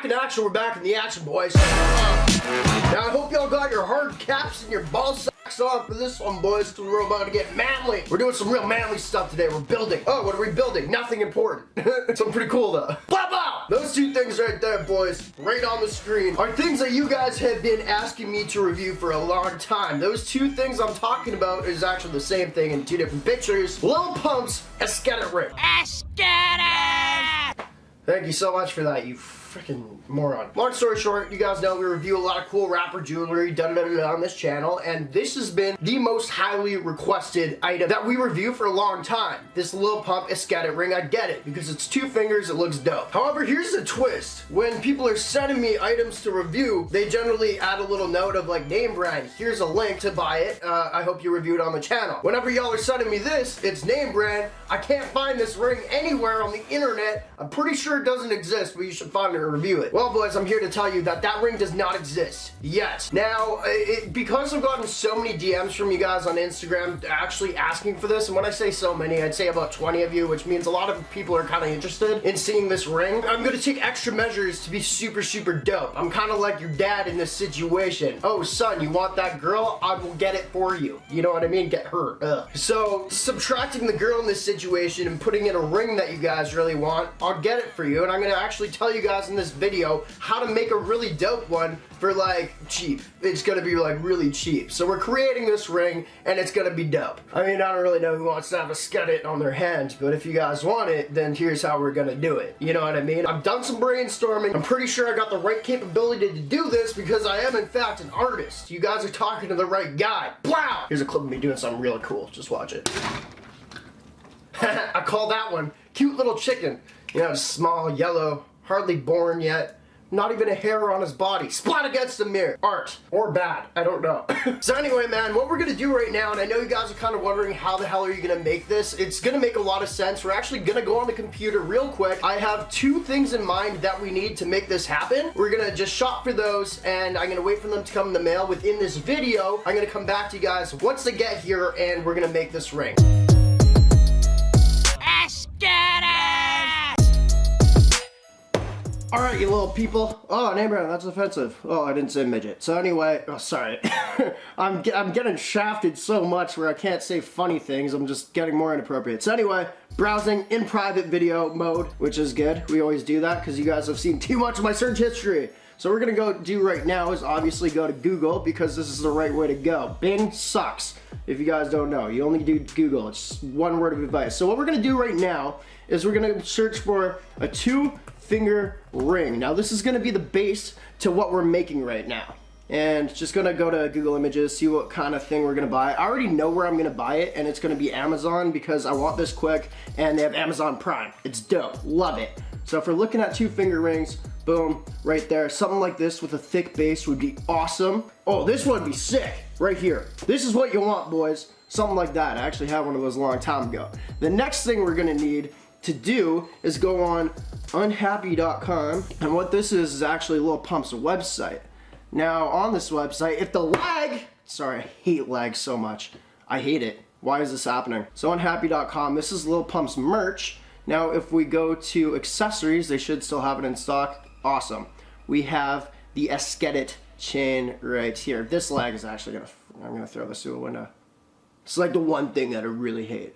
back in action. We're back in the action, boys. Now, I hope y'all got your hard caps and your ball sacks on for this one, boys, because we're about to get manly. We're doing some real manly stuff today. We're building. Oh, what are we building? Nothing important. Something pretty cool, though. Blah, blah! Those two things right there, boys, right on the screen, are things that you guys have been asking me to review for a long time. Those two things I'm talking about is actually the same thing in two different pictures. Lil Pump's Esskeetit ring. Esskeetit! Thank you so much for that, you freaking moron. Long story short, you guys know we review a lot of cool rapper jewelry on this channel, and this has been the most highly requested item that we review for a long time. This Lil Pump Esskeetit ring, I get it, because it's 2 fingers, it looks dope. However, here's the twist. When people are sending me items to review, they generally add a little note of like, NameBran, here's a link to buy it, I hope you review it on the channel. Whenever y'all are sending me this, it's NameBran, I can't find this ring anywhere on the internet. I'm pretty sure it doesn't exist, but you should find it and review it. Well, boys, I'm here to tell you that that ring does not exist yet. Now, because I've gotten so many DMs from you guys on Instagram actually asking for this, and when I say so many, I'd say about 20 of you, which means a lot of people are kind of interested in seeing this ring. I'm gonna take extra measures to be super, super dope. I'm kind of like your dad in this situation. Oh, son, you want that girl? I will get it for you. You know what I mean? Get her. Ugh. So, subtracting the girl in this situation and putting in a ring that you guys really want, I'll get it for you, and I'm gonna actually tell you guys in this video how to make a really dope one for like cheap. It's gonna be like really cheap. So we're creating this ring and it's gonna be dope. I mean, I don't really know who wants to have a Esskeetit on their hand, but if you guys want it, then here's how we're gonna do it. You know what I mean? I've done some brainstorming. I'm pretty sure I got the right capability to do this because I am in fact an artist. You guys are talking to the right guy. Wow! Here's a clip of me doing something really cool. Just watch it. I call that one cute little chicken. You know, small, yellow, hardly born yet. Not even a hair on his body. Splat against the mirror. Art. Or bad. I don't know. So anyway, man, what we're gonna do right now, and I know you guys are kind of wondering how the hell are you gonna make this. It's gonna make a lot of sense. We're actually gonna go on the computer real quick. I have 2 things in mind that we need to make this happen. We're gonna just shop for those, and I'm gonna wait for them to come in the mail within this video. I'm gonna come back to you guys once they get here, and we're gonna make this ring. Alright, you little people. Oh, NameBran, that's offensive. Oh, I didn't say midget. So anyway, oh, sorry. I'm getting shafted so much where I can't say funny things. I'm just getting more inappropriate. So anyway, browsing in private video mode, which is good. We always do that because you guys have seen too much of my search history. So what we're gonna go do right now is obviously go to Google because this is the right way to go. Bing sucks. If you guys don't know, you only do Google. It's one word of advice. So what we're gonna do right now is we're gonna search for a 2-finger ring. Now this is gonna be the base to what we're making right now. And just gonna go to Google Images, see what kind of thing we're gonna buy. I already know where I'm gonna buy it, and it's gonna be Amazon because I want this quick, and they have Amazon Prime. It's dope, love it. So if we're looking at 2-finger rings, boom, right there. Something like this with a thick base would be awesome. Oh, this one would be sick, right here. This is what you want, boys. Something like that. I actually had one of those a long time ago. The next thing we're gonna need to do is go on unhappy.com, and what this is actually Lil Pump's website. Now on this website, if the lag, sorry, I hate lag so much. I hate it. Why is this happening? So unhappy.com, this is Lil Pump's merch. Now if we go to accessories, they should still have it in stock. Awesome. We have the Esskeetit chain right here. This lag is actually I'm gonna throw this through a window. It's like the one thing that I really hate.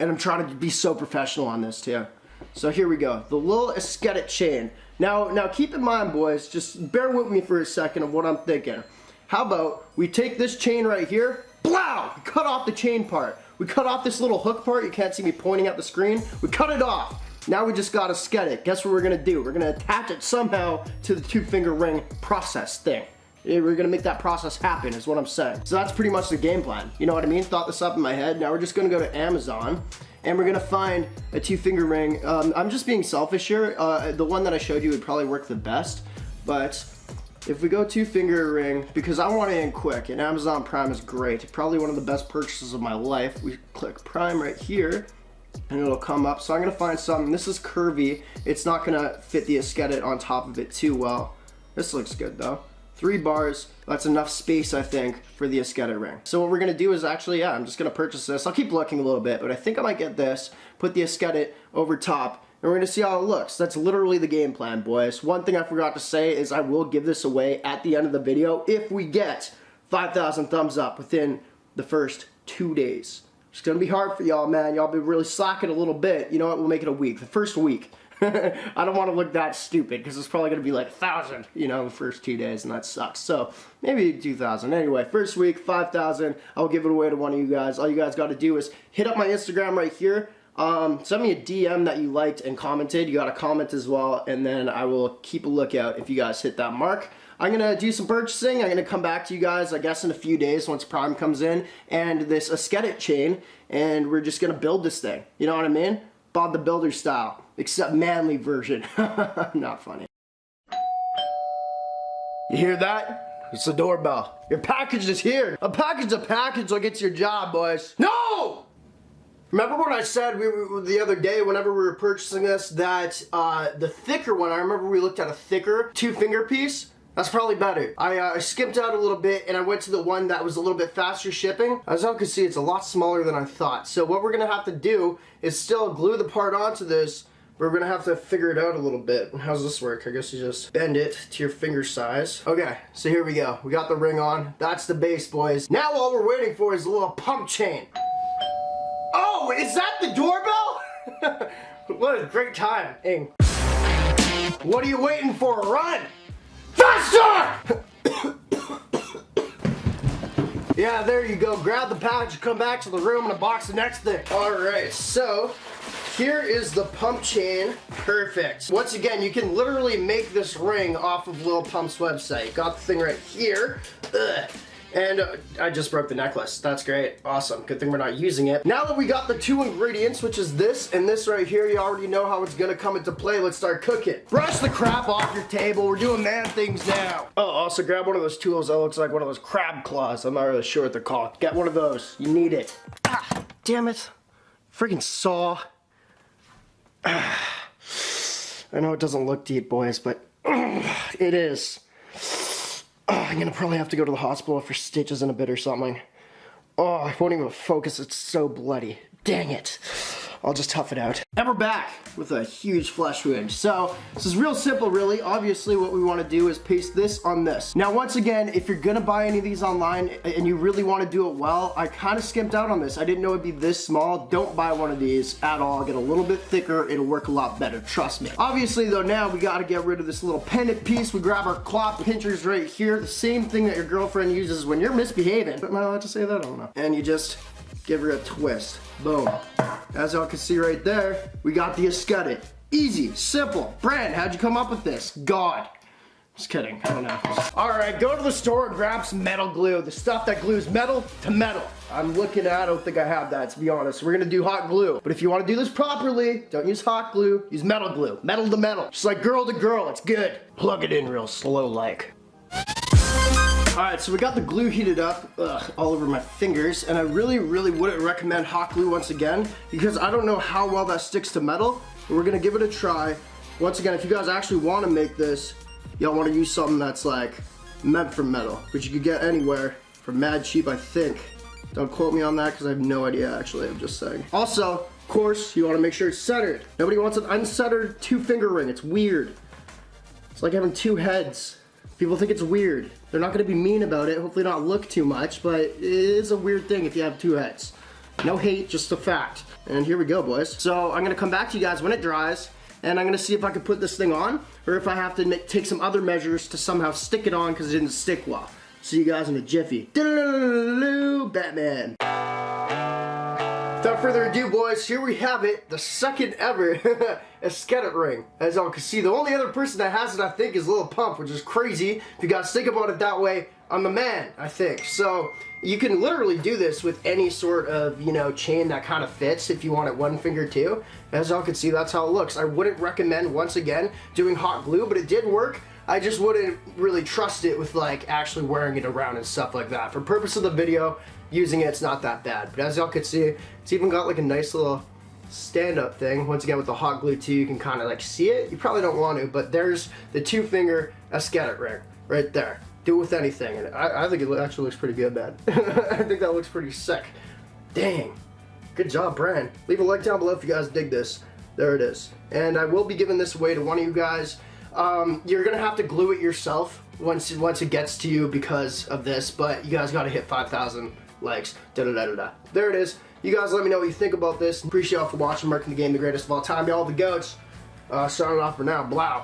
And I'm trying to be so professional on this too. So here we go, the little Esskeetit chain. Now keep in mind, boys, just bear with me for a second of what I'm thinking. How about we take this chain right here, blow, cut off the chain part. We cut off this little hook part, you can't see me pointing at the screen. We cut it off. Now we just got Esskeetit. Guess what we're gonna do? We're gonna attach it somehow to the 2-finger ring process thing. We're gonna make that process happen is what I'm saying. So that's pretty much the game plan. You know what I mean? Thought this up in my head. Now we're just gonna go to Amazon and we're gonna find a 2-finger ring. I'm just being selfish here. The one that I showed you would probably work the best, but if we go 2-finger ring, because I want it in quick, and Amazon Prime is great. Probably one of the best purchases of my life. We click Prime right here, and it'll come up. So I'm gonna find something. This is curvy. It's not gonna fit the Esskeetit on top of it too well. This looks good though. 3 bars, that's enough space, I think, for the Esskeetit ring. So what we're gonna do is actually, yeah, I'm just gonna purchase this. I'll keep looking a little bit, but I think I might get this, put the Esskeetit over top, and we're gonna see how it looks. That's literally the game plan, boys. One thing I forgot to say is I will give this away at the end of the video if we get 5,000 thumbs up within the first 2 days. It's gonna be hard for y'all, man. Y'all be really slacking a little bit. You know what? We'll make it a week. The first week. I don't want to look that stupid because it's probably going to be like 1,000, you know, the first 2 days, and that sucks. So maybe 2,000. Anyway, first week, 5,000. I'll give it away to one of you guys. All you guys got to do is hit up my Instagram right here. Send me a DM that you liked and commented. You got to comment as well, and then I will keep a lookout if you guys hit that mark. I'm going to do some purchasing. I'm going to come back to you guys, I guess, in a few days once Prime comes in, and this Esskeetit chain, and we're just going to build this thing. You know what I mean? Bob the Builder style, except manly version. Not funny. You hear that? It's the doorbell. Your package is here. A package will get your job, boys. No! Remember what I said the other day whenever we were purchasing this, that the thicker one, I remember we looked at a thicker 2-finger piece. That's probably better. I skipped out a little bit and I went to the one that was a little bit faster shipping. As y'all can see, it's a lot smaller than I thought. So what we're gonna have to do is still glue the part onto this, but we're gonna have to figure it out a little bit. How's this work? I guess you just bend it to your finger size. Okay, so here we go. We got the ring on. That's the base, boys. Now all we're waiting for is a little pump chain. Oh, is that the doorbell? What a great timing. What are you waiting for? Run! Faster! Yeah, there you go. Grab the package, come back to the room, and unbox the next thing. Alright, so here is the pump chain. Perfect. Once again, you can literally make this ring off of Lil Pump's website. Got the thing right here. Ugh. And I just broke the necklace. That's great. Awesome. Good thing we're not using it. Now that we got the 2 ingredients, which is this and this right here, you already know how it's gonna come into play. Let's start cooking. Brush the crap off your table. We're doing man things now. Oh, also grab one of those tools that looks like one of those crab claws. I'm not really sure what they're called. Get one of those. You need it. Ah, damn it. Freaking saw. I know it doesn't look deep, boys, but it is. Oh, I'm gonna probably have to go to the hospital for stitches in a bit or something. Oh, I won't even focus, it's so bloody. Dang it. I'll just tough it out. And we're back with a huge flesh wound. So, this is real simple, really. Obviously, what we want to do is paste this on this. Now, once again, if you're gonna buy any of these online and you really want to do it well, I kind of skimped out on this. I didn't know it'd be this small. Don't buy one of these at all. Get a little bit thicker. It'll work a lot better. Trust me. Obviously, though, now we got to get rid of this little pendant piece. We grab our cloth pinchers right here. The same thing that your girlfriend uses when you're misbehaving. Am I allowed to say that? I don't know. And you just give her a twist. Boom. As y'all can see right there, we got the Esskeetit. Easy, simple. Brand, how'd you come up with this? God. Just kidding, I don't know. Alright, go to the store and grab some metal glue. The stuff that glues metal to metal. I'm looking at, I don't think I have that, to be honest. We're gonna do hot glue. But if you wanna do this properly, don't use hot glue, use metal glue. Metal to metal. Just like girl to girl, it's good. Plug it in real slow like. Alright, so we got the glue heated up all over my fingers, and I really wouldn't recommend hot glue once again, because I don't know how well that sticks to metal, but we're gonna give it a try. Once again, if you guys actually want to make this, y'all want to use something that's like meant for metal, which you could get anywhere for mad cheap, I think. Don't quote me on that because I have no idea, actually, I'm just saying. Also, of course, you want to make sure it's centered. Nobody wants an uncentered 2-finger ring, it's weird. It's like having 2 heads. People think it's weird. They're not going to be mean about it, hopefully not look too much, but it is a weird thing if you have 2 heads. No hate, just a fact. And here we go, boys. So I'm going to come back to you guys when it dries, and I'm going to see if I can put this thing on, or if I have to take some other measures to somehow stick it on because it didn't stick well. See you guys in a jiffy. Batman. Without further ado, boys, here we have it, the second ever Esskeetit ring. As y'all can see, the only other person that has it, I think, is Lil Pump, which is crazy. If you guys think about it that way, I'm the man, I think. So, you can literally do this with any sort of, you know, chain that kind of fits if you want it 1 finger too. As y'all can see, that's how it looks. I wouldn't recommend, once again, doing hot glue, but it did work. I just wouldn't really trust it with, like, actually wearing it around and stuff like that. For purpose of the video, using it's not that bad. But as y'all can see, it's even got like a nice little stand-up thing. Once again, with the hot glue too, you can kind of like see it. You probably don't want to, but there's the 2-finger Esskeetit ring right there. Do it with anything, and I think it actually looks pretty good, man. I think that looks pretty sick. Dang. Good job, Bran. Leave a like down below if you guys dig this. There it is. And I will be giving this away to one of you guys. You're gonna have to glue it yourself once it gets to you because of this, but you guys gotta hit 5,000 likes. There it is. You guys let me know what you think about this. Appreciate y'all for watching, marking the game the greatest of all time. Y'all the goats. Signing off for now. Blow.